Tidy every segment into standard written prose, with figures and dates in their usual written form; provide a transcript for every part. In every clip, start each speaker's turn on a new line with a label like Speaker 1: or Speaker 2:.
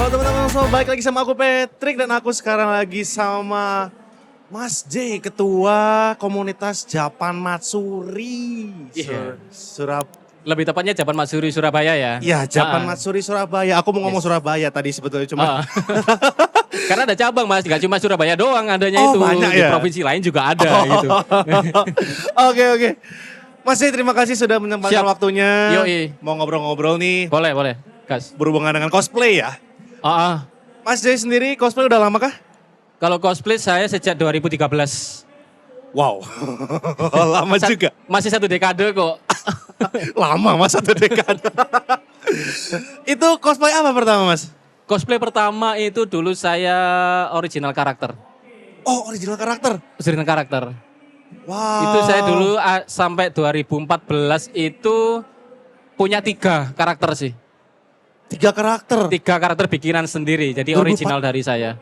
Speaker 1: Halo teman-teman, so balik lagi sama aku Patrick dan aku sekarang lagi sama Mas J, Ketua Komunitas Japan Matsuri.
Speaker 2: Iya.
Speaker 1: Lebih
Speaker 2: tepatnya Japan Matsuri Surabaya ya.
Speaker 1: Iya, Japan Matsuri Surabaya. Aku mau ngomong Surabaya tadi sebetulnya cuma.
Speaker 2: Karena ada cabang Mas, nggak cuma Surabaya doang adanya itu.
Speaker 1: Banyak
Speaker 2: di
Speaker 1: ya?
Speaker 2: provinsi lain juga ada gitu.
Speaker 1: Oke. Mas J, terima kasih sudah menyempatkan waktunya.
Speaker 2: Yoi.
Speaker 1: Mau ngobrol-ngobrol nih.
Speaker 2: Boleh, Gas.
Speaker 1: Berhubungan dengan cosplay ya. Mas J sendiri cosplay udah lama kah?
Speaker 2: Kalau cosplay saya sejak 2013.
Speaker 1: Wow, lama juga.
Speaker 2: Masih 1 dekade kok.
Speaker 1: Lama mas, 1 dekade. Itu cosplay apa pertama mas?
Speaker 2: Cosplay pertama itu dulu saya original karakter.
Speaker 1: Oh, original karakter?
Speaker 2: Original karakter.
Speaker 1: Wow.
Speaker 2: Itu saya dulu sampai 2014 itu punya 3 karakter sih.
Speaker 1: 3 karakter?
Speaker 2: 3 karakter bikinan sendiri, jadi original dari saya.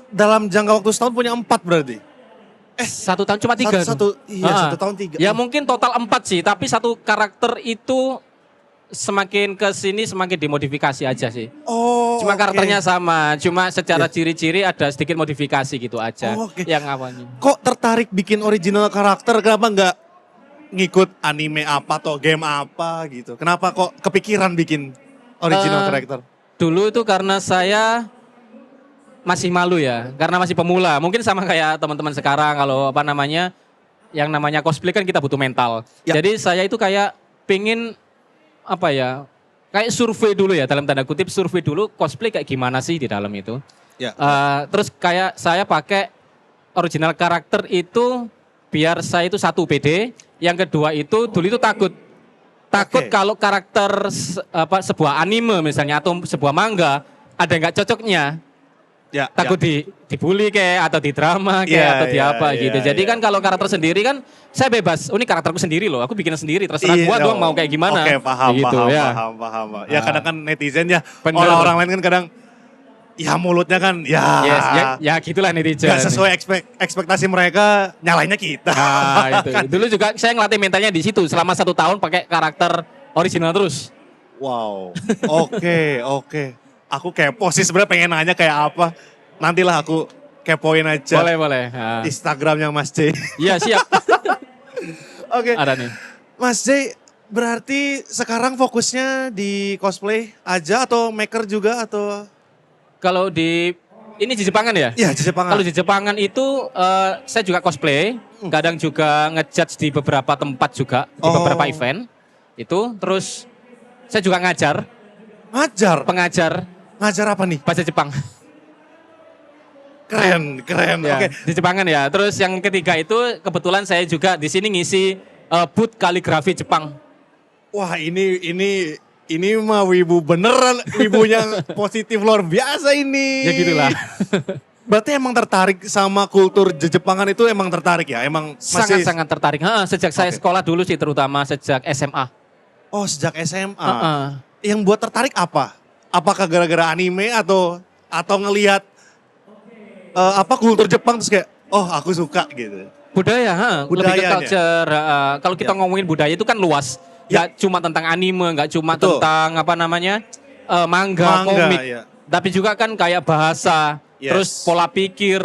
Speaker 1: Dalam jangka waktu setahun punya 4 berarti?
Speaker 2: 1 tahun cuma 3.
Speaker 1: 1 tahun 3.
Speaker 2: Ya mungkin total 4 sih, tapi 1 karakter itu semakin ke sini semakin dimodifikasi aja sih.
Speaker 1: Oh,
Speaker 2: cuma karakternya sama, cuma secara ciri-ciri ada sedikit modifikasi gitu aja. Yang awalnya.
Speaker 1: Kok tertarik bikin original karakter, kenapa nggak ngikut anime apa atau game apa gitu? Kenapa kok kepikiran bikin original karakter?
Speaker 2: Dulu itu karena saya masih malu ya, karena masih pemula. Mungkin sama kayak teman-teman sekarang kalau apa namanya, yang namanya cosplay kan kita butuh mental.
Speaker 1: Ya.
Speaker 2: Jadi saya itu kayak pingin apa ya, kayak survei dulu ya, dalam tanda kutip survei dulu cosplay kayak gimana sih di dalam itu.
Speaker 1: Ya.
Speaker 2: Terus kayak saya pakai original karakter itu biar saya itu 1 pede, yang kedua itu dulu itu takut kalau karakter sebuah anime misalnya atau sebuah manga ada nggak cocoknya.
Speaker 1: Ya,
Speaker 2: takut dibully kayak atau di drama kayak atau di apa gitu. Jadi kan kalau karakter sendiri kan saya bebas. Oh, ini karakterku sendiri loh. Aku bikin sendiri. Terserah gua doang mau kayak gimana.
Speaker 1: Oke, paham. Ya kadang kan netizen ya, orang-orang lain kan kadang ya mulutnya kan
Speaker 2: ya gitulah netizen.
Speaker 1: Gak sesuai ekspektasi mereka, nyalainnya kita.
Speaker 2: Itu. Dulu juga saya ngelatih mentalnya di situ selama 1 tahun pakai karakter original terus.
Speaker 1: Wow. Oke. Aku kepo sih sebenarnya, pengen nanya kayak apa. Nantilah aku kepoin aja.
Speaker 2: Boleh.
Speaker 1: Instagramnya Mas J.
Speaker 2: Iya, siap.
Speaker 1: Oke.
Speaker 2: Ada nih.
Speaker 1: Mas J, berarti sekarang fokusnya di cosplay aja atau maker juga atau?
Speaker 2: Kalau di ini di Jepangan ya?
Speaker 1: Iya, di Jepangan.
Speaker 2: Kalau di Jepangan itu saya juga cosplay, kadang juga ngejudge di beberapa tempat juga, di beberapa event. Itu terus saya juga ngajar. Pengajar.
Speaker 1: Ngajar apa nih?
Speaker 2: Bahasa Jepang.
Speaker 1: Keren.
Speaker 2: Ya,
Speaker 1: Oke.
Speaker 2: di Jepangan ya. Terus yang ketiga itu kebetulan saya juga di sini ngisi booth kaligrafi Jepang.
Speaker 1: Wah, ini mah wibu beneran, wibu yang positif luar biasa ini.
Speaker 2: Ya gitulah.
Speaker 1: Berarti emang tertarik sama kultur Jepangan itu, emang tertarik ya? Emang masih
Speaker 2: sangat tertarik. Sejak saya sekolah dulu sih, terutama sejak SMA.
Speaker 1: Oh, sejak SMA. Yang buat tertarik apa? Apakah gara-gara anime atau ngelihat kultur Jepang terus kayak, oh aku suka gitu.
Speaker 2: Budaya, lebih ke culture. Kalau kita ngomongin budaya itu kan luas. Gak cuma tentang anime, gak cuma tentang manga, komik. Tapi juga kan kayak bahasa, terus pola pikir,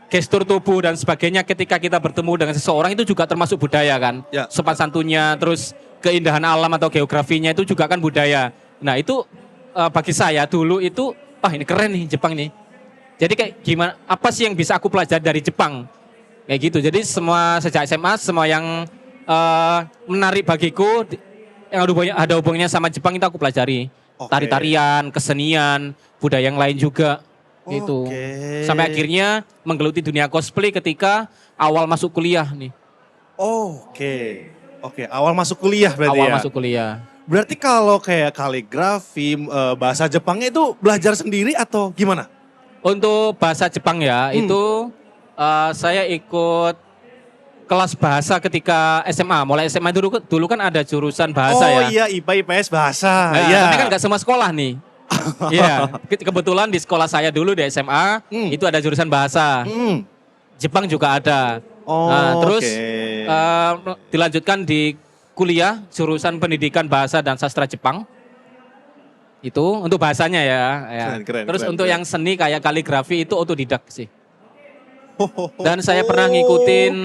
Speaker 2: gestur tubuh dan sebagainya ketika kita bertemu dengan seseorang itu juga termasuk budaya kan. Sopan santunnya, terus keindahan alam atau geografinya itu juga kan budaya. Nah itu bagi saya dulu itu, ini keren nih Jepang nih. Jadi kayak gimana, apa sih yang bisa aku pelajari dari Jepang? Kayak gitu, jadi semua sejak SMA, semua yang menarik bagiku, yang ada hubungannya sama Jepang itu aku pelajari. Tari-tarian, kesenian, budaya yang lain juga. Gitu. Sampai akhirnya menggeluti dunia cosplay ketika awal masuk kuliah nih.
Speaker 1: Oke, awal masuk kuliah berarti
Speaker 2: Awal masuk kuliah.
Speaker 1: Berarti kalau kayak kaligrafi, bahasa Jepangnya itu belajar sendiri atau gimana?
Speaker 2: Untuk bahasa Jepang ya, itu saya ikut kelas bahasa ketika SMA. Mulai SMA dulu kan ada jurusan bahasa ya.
Speaker 1: Oh iya, IPA IPS bahasa.
Speaker 2: Tapi kan gak semua sekolah nih. Iya, kebetulan di sekolah saya dulu di SMA, itu ada jurusan bahasa. Jepang juga ada. Terus dilanjutkan di kuliah jurusan pendidikan bahasa dan sastra Jepang. Itu untuk bahasanya ya.
Speaker 1: Keren,
Speaker 2: Terus
Speaker 1: keren,
Speaker 2: untuk
Speaker 1: keren.
Speaker 2: yang seni kayak kaligrafi itu otodidak sih.
Speaker 1: Oh.
Speaker 2: Dan saya pernah ngikutin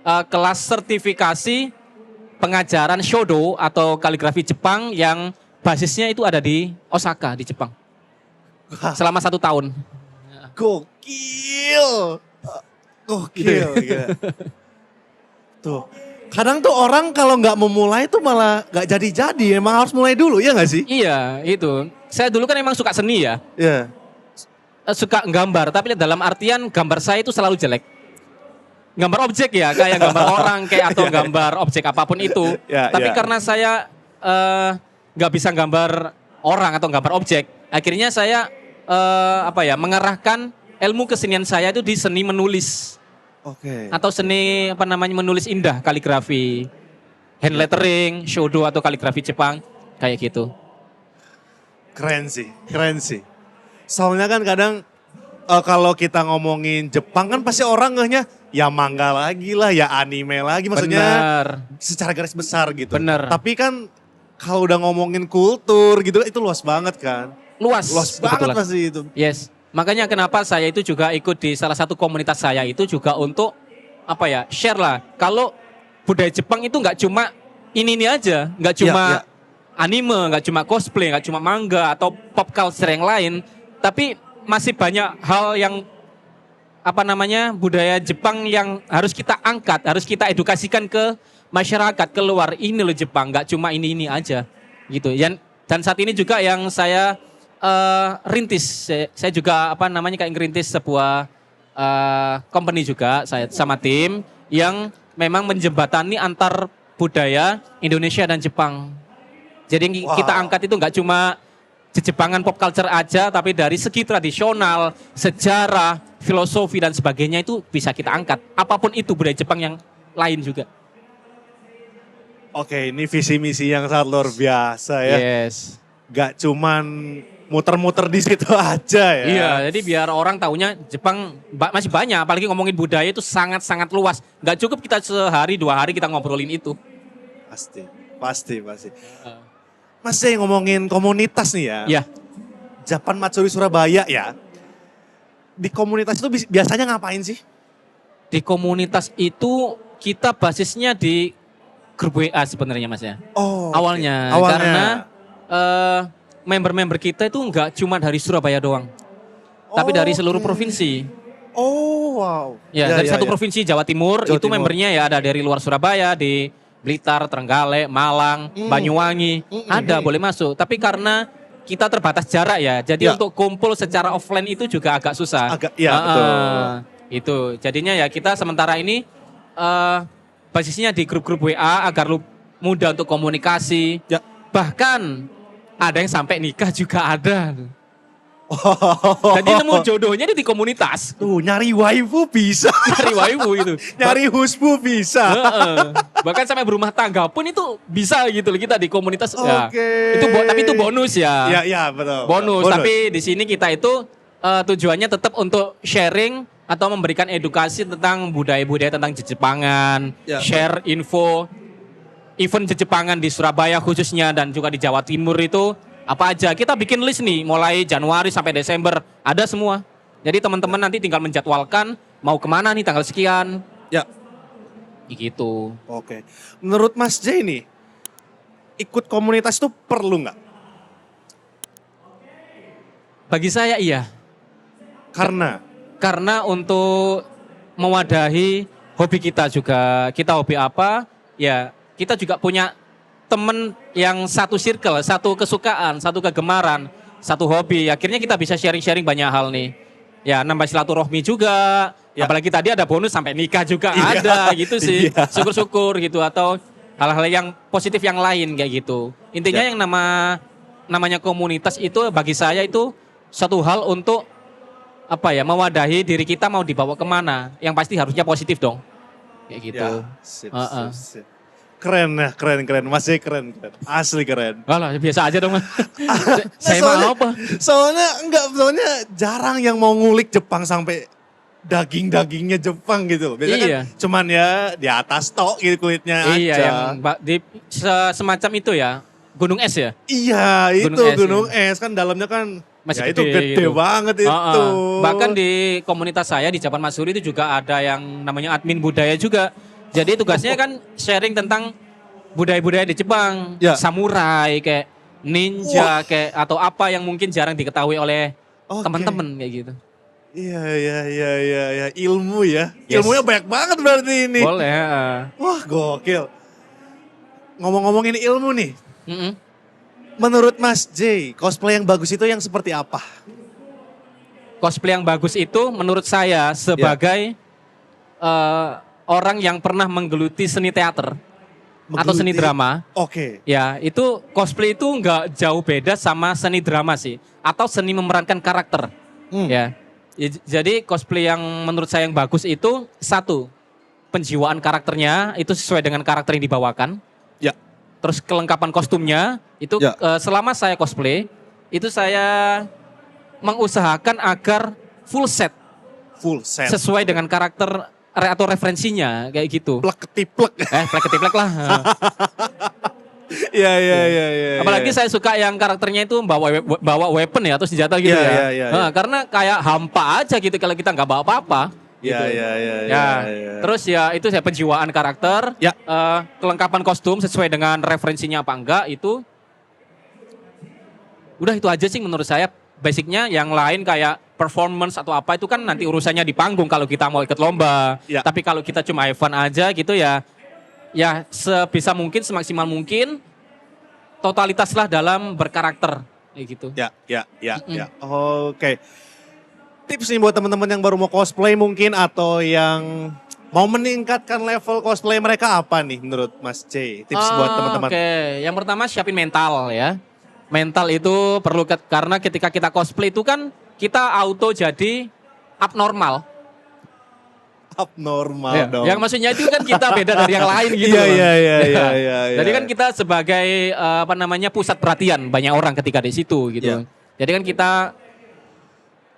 Speaker 2: kelas sertifikasi pengajaran shodo atau kaligrafi Jepang yang basisnya itu ada di Osaka di Jepang. Selama 1 tahun.
Speaker 1: Gokil. Gokil. Gila. Tuh. Kadang tuh orang kalau nggak memulai tuh malah nggak jadi-jadi. Emang harus mulai dulu ya nggak sih?
Speaker 2: Iya itu. Saya dulu kan emang suka seni ya.
Speaker 1: Iya.
Speaker 2: Suka gambar. Tapi dalam artian gambar saya itu selalu jelek. Gambar objek ya. Kayak gambar orang kayak atau gambar objek apapun itu. Tapi karena saya nggak bisa gambar orang atau gambar objek. Akhirnya saya mengarahkan ilmu kesenian saya itu di seni menulis.
Speaker 1: Oke.
Speaker 2: Atau seni menulis indah, kaligrafi, hand lettering, shodo atau kaligrafi Jepang, kayak gitu.
Speaker 1: Keren sih. Soalnya kan kadang kalau kita ngomongin Jepang kan pasti orang ngehnya ya manga lagi lah, ya anime lagi, maksudnya
Speaker 2: Bener.
Speaker 1: secara garis besar gitu.
Speaker 2: Bener.
Speaker 1: Tapi kan kalau udah ngomongin kultur gitu itu luas banget kan.
Speaker 2: Luas
Speaker 1: Banget
Speaker 2: kebetulan.
Speaker 1: pasti itu.
Speaker 2: Yes. Makanya kenapa saya itu juga ikut di salah satu komunitas saya itu juga untuk share lah. Kalau budaya Jepang itu nggak cuma ini aja, nggak cuma anime, nggak cuma cosplay, nggak cuma manga atau pop culture yang lain, tapi masih banyak hal yang budaya Jepang yang harus kita angkat, harus kita edukasikan ke masyarakat keluar. Ini loh Jepang, nggak cuma ini aja, gitu. Dan saat ini juga yang saya rintis, saya juga kayak ngerintis sebuah company juga saya sama tim yang memang menjembatani antar budaya Indonesia dan Jepang. Jadi kita angkat itu nggak cuma Jepangan pop culture aja, tapi dari segi tradisional, sejarah, filosofi dan sebagainya itu bisa kita angkat. Apapun itu budaya Jepang yang lain juga.
Speaker 1: Oke, ini visi misi yang sangat luar biasa ya.
Speaker 2: Yes.
Speaker 1: Gak cuman muter-muter di situ aja ya.
Speaker 2: Iya, jadi biar orang taunya Jepang masih banyak, apalagi ngomongin budaya itu sangat-sangat luas. Gak cukup kita sehari 2 hari kita ngobrolin itu.
Speaker 1: Pasti. Mas Jay ngomongin komunitas nih ya.
Speaker 2: Iya.
Speaker 1: Japan Matsuri Surabaya ya. Di komunitas itu biasanya ngapain sih?
Speaker 2: Di komunitas itu kita basisnya di grup WA sebenarnya Mas ya.
Speaker 1: Oh,
Speaker 2: Awalnya. Karena member-member kita itu nggak cuma dari Surabaya doang. Tapi dari seluruh provinsi.
Speaker 1: Oh wow.
Speaker 2: Ya, dari satu provinsi Jawa Timur itu
Speaker 1: Timur.
Speaker 2: membernya ya ada dari luar Surabaya, di Blitar, Trenggalek, Malang, Banyuwangi. Ada boleh masuk. Tapi karena kita terbatas jarak ya. Jadi untuk kumpul secara offline itu juga agak susah.
Speaker 1: Betul.
Speaker 2: Itu. Jadinya ya kita sementara ini basisnya di grup-grup WA agar mudah untuk komunikasi.
Speaker 1: Ya.
Speaker 2: Bahkan ada yang sampai nikah juga ada. Jadi nemu jodohnya di komunitas.
Speaker 1: Tuh nyari waifu bisa.
Speaker 2: Nyari waifu itu.
Speaker 1: Nyari husbu bisa.
Speaker 2: Bahkan sampai berumah tangga pun itu bisa gitu loh kita di komunitas. Ya.
Speaker 1: Oke.
Speaker 2: Tapi itu bonus ya.
Speaker 1: Iya betul.
Speaker 2: Bonus. Tapi di sini kita itu tujuannya tetap untuk sharing atau memberikan edukasi tentang budaya-budaya tentang Jepangan, share info. Event Jepangan di Surabaya khususnya dan juga di Jawa Timur itu apa aja. Kita bikin list nih mulai Januari sampai Desember. Ada semua. Jadi teman-teman nanti tinggal menjadwalkan mau kemana nih tanggal sekian.
Speaker 1: Ya.
Speaker 2: Gitu.
Speaker 1: Oke. Menurut Mas Jay nih, ikut komunitas itu perlu nggak?
Speaker 2: Bagi saya iya.
Speaker 1: Karena
Speaker 2: untuk mewadahi hobi kita juga. Kita hobi apa? Ya kita juga punya temen yang satu circle, satu kesukaan, satu kegemaran, satu hobi. Akhirnya kita bisa sharing-sharing banyak hal nih. Ya nambah silaturahmi juga. Apalagi tadi ada bonus sampai nikah juga ada gitu sih. Syukur-syukur gitu atau hal-hal yang positif yang lain kayak gitu. Intinya yang namanya komunitas itu bagi saya itu satu hal untuk mewadahi diri kita mau dibawa kemana. Yang pasti harusnya positif dong. Kayak gitu.
Speaker 1: Sip. Keren. Mas Jay keren. Asli keren.
Speaker 2: Alah, biasa aja dong. Saya mau apa?
Speaker 1: Soalnya jarang yang mau ngulik Jepang sampai daging-dagingnya Jepang gitu loh. Biasanya kan cuman ya di atas tok gitu kulitnya aja.
Speaker 2: Iya, yang semacam itu ya. gunung es ya?
Speaker 1: Iya, itu
Speaker 2: Gunung es,
Speaker 1: gunung es kan dalamnya kan
Speaker 2: Masih
Speaker 1: ya itu gede
Speaker 2: gitu.
Speaker 1: banget itu.
Speaker 2: Bahkan di komunitas saya di Japan Masuri itu juga ada yang namanya admin budaya juga. Jadi tugasnya kan sharing tentang budaya-budaya di Jepang,
Speaker 1: Ya.
Speaker 2: samurai kayak ninja kayak atau apa yang mungkin jarang diketahui oleh
Speaker 1: Oke.
Speaker 2: teman-teman kayak gitu.
Speaker 1: Iya, ilmu ya.
Speaker 2: Yes.
Speaker 1: Ilmunya banyak banget berarti ini.
Speaker 2: Boleh.
Speaker 1: Wah, gokil. Ngomong-ngomongin ilmu nih.
Speaker 2: Mm-mm.
Speaker 1: Menurut Mas J, cosplay yang bagus itu yang seperti apa?
Speaker 2: Cosplay yang bagus itu menurut saya sebagai orang yang pernah menggeluti seni teater atau seni drama.
Speaker 1: Oke.
Speaker 2: Ya, itu cosplay itu nggak jauh beda sama seni drama sih, atau seni memerankan karakter. Ya, jadi cosplay yang menurut saya yang bagus itu satu, penjiwaan karakternya itu sesuai dengan karakter yang dibawakan.
Speaker 1: Ya.
Speaker 2: Terus kelengkapan kostumnya itu
Speaker 1: Ya.
Speaker 2: selama saya cosplay itu saya mengusahakan agar full set
Speaker 1: Full set.
Speaker 2: sesuai dengan karakter atau referensinya kayak gitu.
Speaker 1: Plek ketiplek.
Speaker 2: Plek ketiplek lah.
Speaker 1: Iya.
Speaker 2: Apalagi saya suka yang karakternya itu bawa weapon ya atau senjata gitu ya.
Speaker 1: Iya.
Speaker 2: Karena kayak hampa aja gitu kalau kita nggak bawa apa-apa. Gitu.
Speaker 1: Iya.
Speaker 2: Terus ya itu saya penjiwaan karakter,
Speaker 1: Ya.
Speaker 2: kelengkapan kostum sesuai dengan referensinya apa enggak itu. Udah itu aja sih menurut saya. Basicnya yang lain kayak performance atau apa itu kan nanti urusannya di panggung kalau kita mau ikut lomba.
Speaker 1: Ya.
Speaker 2: Tapi kalau kita cuma have fun aja gitu ya sebisa mungkin semaksimal mungkin totalitaslah dalam berkarakter kayak gitu.
Speaker 1: Ya. Oke. Tips nih buat teman-teman yang baru mau cosplay mungkin atau yang mau meningkatkan level cosplay mereka apa nih menurut Mas J? Tips buat teman-teman.
Speaker 2: Oke, yang pertama siapin mental ya. Mental itu perlu karena ketika kita cosplay itu kan kita auto jadi abnormal.
Speaker 1: Abnormal
Speaker 2: Ya,
Speaker 1: dong.
Speaker 2: yang maksudnya itu kan kita beda dari yang lain gitu.
Speaker 1: Iya.
Speaker 2: Jadi kan kita sebagai pusat perhatian banyak orang ketika di situ gitu.
Speaker 1: Iya.
Speaker 2: Jadi kan kita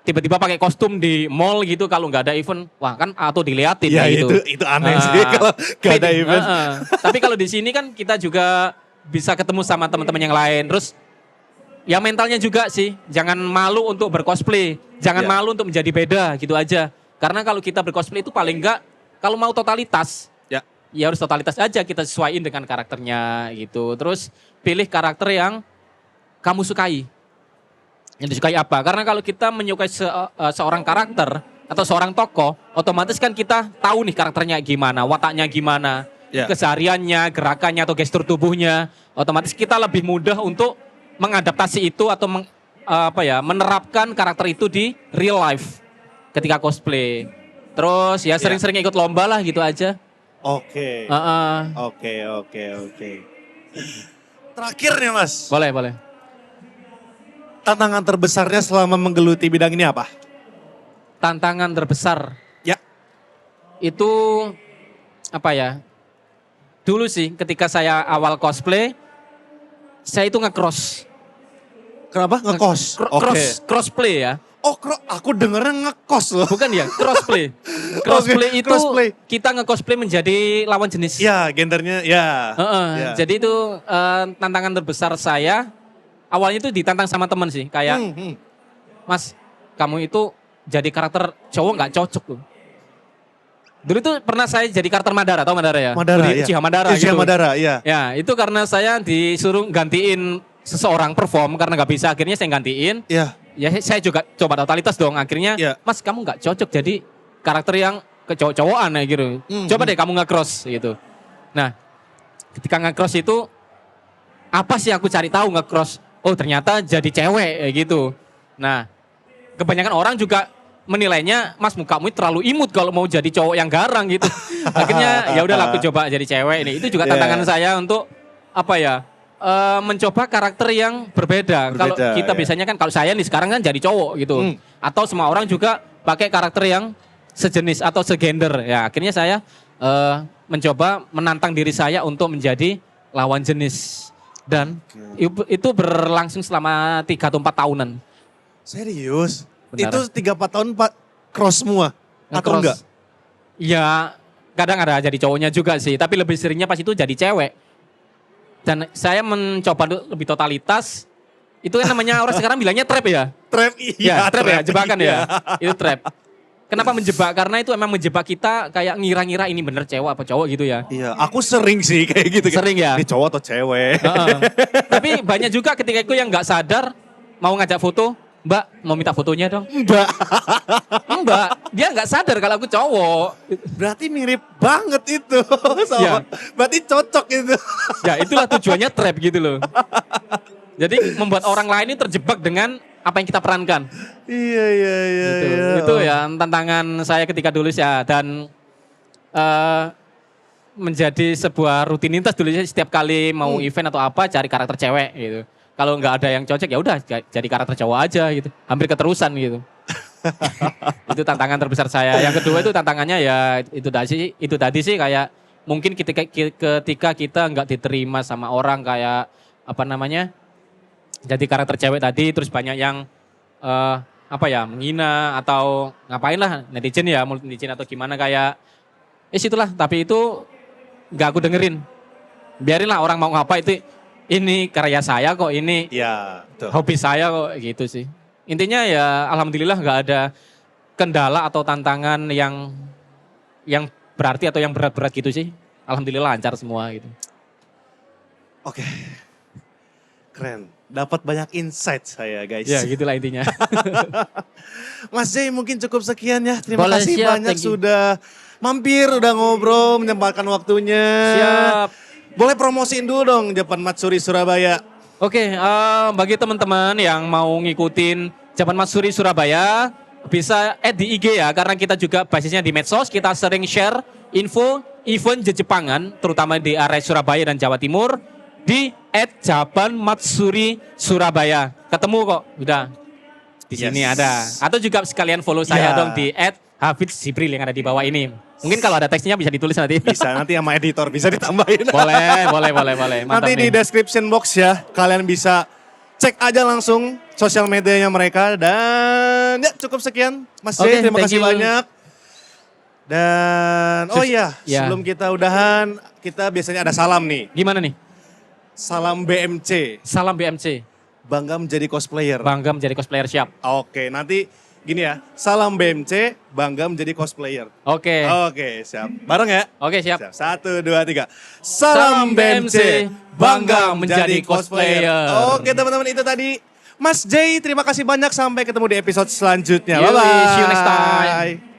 Speaker 2: tiba-tiba pakai kostum di mall gitu kalau nggak ada event, wah kan atau diliatin
Speaker 1: Ya
Speaker 2: kayak gitu.
Speaker 1: itu aneh sih kalau gak ada event.
Speaker 2: Tapi kalau di sini kan kita juga bisa ketemu sama teman-teman yang lain. Terus ya mentalnya juga sih, jangan malu untuk bercosplay, jangan
Speaker 1: Ya.
Speaker 2: malu untuk menjadi beda gitu aja. Karena kalau kita bercosplay itu paling enggak kalau mau totalitas, ya harus totalitas aja kita sesuaiin dengan karakternya gitu. Terus pilih karakter yang kamu sukai. Yang disukai apa? Karena kalau kita menyukai seorang karakter atau seorang tokoh, otomatis kan kita tahu nih karakternya gimana, wataknya gimana, kesehariannya, gerakannya atau gestur tubuhnya. Otomatis kita lebih mudah untuk mengadaptasi itu atau menerapkan karakter itu di real life ketika cosplay. Terus ya sering-sering ikut lomba lah gitu aja.
Speaker 1: Oke. Oke. Terakhir nih Mas.
Speaker 2: Boleh.
Speaker 1: Tantangan terbesarnya selama menggeluti bidang ini apa?
Speaker 2: Tantangan terbesar.
Speaker 1: Ya.
Speaker 2: Itu apa ya? Dulu sih ketika saya awal cosplay, saya itu nge-cross.
Speaker 1: Kenapa? Ngekos.
Speaker 2: Crossplay ya.
Speaker 1: Aku dengernya ngekos loh.
Speaker 2: Bukan ya, crossplay. Crossplay itu
Speaker 1: crossplay.
Speaker 2: kita nge-cosplay menjadi lawan jenis.
Speaker 1: Ya, gendernya ya. Ya.
Speaker 2: Jadi itu tantangan terbesar saya. Awalnya itu ditantang sama temen sih, kayak Mas, kamu itu jadi karakter cowok nggak cocok loh. Dulu itu pernah saya jadi karakter Madara, tau Madara ya?
Speaker 1: Madara, ya.
Speaker 2: Uchiha Madara
Speaker 1: Uchiha
Speaker 2: gitu.
Speaker 1: Madara, iya.
Speaker 2: Ya, itu karena saya disuruh gantiin seseorang perform karena nggak bisa, akhirnya saya gantiin.
Speaker 1: Iya.
Speaker 2: Ya saya juga coba totalitas dong, akhirnya Mas kamu nggak cocok jadi karakter yang kecowok-cowokan ya gitu. Coba deh kamu nge-cross gitu. Nah, ketika nge-cross itu apa sih aku cari tahu nge-cross? Oh ternyata jadi cewek ya gitu. Nah, kebanyakan orang juga menilainya Mas mukamu terlalu imut kalau mau jadi cowok yang garang gitu. Akhirnya ya udahlah aku coba jadi cewek ini. Itu juga tantangan saya untuk mencoba karakter yang berbeda. Kalau kita biasanya kan kalau saya nih sekarang kan jadi cowok gitu. Atau semua orang juga pakai karakter yang sejenis atau segender. Ya akhirnya saya mencoba menantang diri saya untuk menjadi lawan jenis. Dan itu berlangsung selama 3 atau 4 tahunan.
Speaker 1: Serius?
Speaker 2: Benar.
Speaker 1: Itu 3-4 tahun cross semua? Atau enggak?
Speaker 2: Ya kadang ada jadi cowoknya juga sih. Tapi lebih seringnya pas itu jadi cewek. Dan saya mencoba untuk lebih totalitas. Itu kan namanya orang sekarang bilangnya trap ya?
Speaker 1: Trap,
Speaker 2: Ya,
Speaker 1: iya.
Speaker 2: trap ya, jebakan
Speaker 1: iya.
Speaker 2: ya. Itu trap. Kenapa menjebak? Karena itu emang menjebak kita kayak ngira-ngira ini bener cewek apa cowok gitu ya.
Speaker 1: Iya, aku sering sih kayak gitu.
Speaker 2: Sering ya?
Speaker 1: Ini cowok atau cewek?
Speaker 2: Heeh. Tapi banyak juga ketika itu yang nggak sadar mau ngajak foto, Mbak mau minta fotonya dong.
Speaker 1: Mbak.
Speaker 2: Mbak, dia nggak sadar kalau aku cowok.
Speaker 1: Berarti mirip banget itu. Sama.
Speaker 2: Ya.
Speaker 1: Berarti cocok itu.
Speaker 2: Ya itulah tujuannya trap gitu loh. Jadi membuat orang lain ini terjebak dengan apa yang kita perankan.
Speaker 1: Iya.
Speaker 2: Gitu.
Speaker 1: Iya.
Speaker 2: Itu ya tantangan saya ketika dulu ya. Dan menjadi sebuah rutinitas dulu setiap kali mau event atau apa cari karakter cewek gitu. Kalau nggak ada yang cocok ya udah jadi karakter cowok aja gitu. Hampir keterusan gitu. Itu tantangan terbesar saya. Yang kedua itu tantangannya ya itu tadi sih kayak mungkin ketika kita nggak diterima sama orang kayak apa namanya jadi karakter cewek tadi terus banyak yang menghina atau ngapain lah netizen ya mulut netizen atau gimana kayak itulah tapi itu nggak aku dengerin. Biarinlah orang mau ngapa itu ini karya saya kok ini
Speaker 1: Iya, betul.
Speaker 2: hobi saya kok gitu sih. Intinya ya alhamdulillah nggak ada kendala atau tantangan yang berarti atau yang berat-berat gitu sih. Alhamdulillah lancar semua gitu.
Speaker 1: Oke. Keren. Dapat banyak insight saya guys.
Speaker 2: Ya gitulah intinya.
Speaker 1: Mas Jay mungkin cukup sekian ya. Terima
Speaker 2: Boleh,
Speaker 1: kasih
Speaker 2: siap,
Speaker 1: banyak
Speaker 2: thank you.
Speaker 1: sudah mampir, udah ngobrol, menyempatkan waktunya.
Speaker 2: Siap.
Speaker 1: Boleh promosiin dulu dong Japan Matsuri Surabaya.
Speaker 2: Oke, bagi teman-teman yang mau ngikutin Japan Matsuri Surabaya bisa add di IG ya karena kita juga basisnya di medsos, kita sering share info event Jepangan terutama di area Surabaya dan Jawa Timur di @Japan Matsuri Surabaya. Ketemu kok, udah di sini
Speaker 1: Yes.
Speaker 2: ada. Atau juga sekalian follow saya
Speaker 1: Ya.
Speaker 2: dong di @Hafiz Jibril yang ada di bawah ini. Mungkin kalau ada teksnya bisa ditulis nanti.
Speaker 1: Bisa nanti sama editor bisa ditambahin.
Speaker 2: boleh. Mantap
Speaker 1: Nanti di
Speaker 2: nih.
Speaker 1: description box ya, kalian bisa cek aja langsung sosial medianya mereka. Dan ya cukup sekian Mas Jay,
Speaker 2: Oke,
Speaker 1: terima
Speaker 2: thank
Speaker 1: kasih
Speaker 2: you.
Speaker 1: banyak. Dan oh iya,
Speaker 2: Ya.
Speaker 1: sebelum kita udahan, kita biasanya ada salam nih.
Speaker 2: Gimana nih?
Speaker 1: Salam BMC,
Speaker 2: Salam BMC.
Speaker 1: bangga menjadi cosplayer.
Speaker 2: Bangga menjadi cosplayer siap.
Speaker 1: Oke, nanti gini ya, salam BMC, bangga menjadi cosplayer.
Speaker 2: Oke.
Speaker 1: Oke, siap. Bareng ya?
Speaker 2: Oke siap.
Speaker 1: Siap. 1, 2, 3. Salam BMC, bangga menjadi cosplayer. Oke teman-teman, itu tadi Mas Jay. Terima kasih banyak, sampai ketemu di episode selanjutnya.
Speaker 2: Yoi,
Speaker 1: Bye-bye.
Speaker 2: see you next time.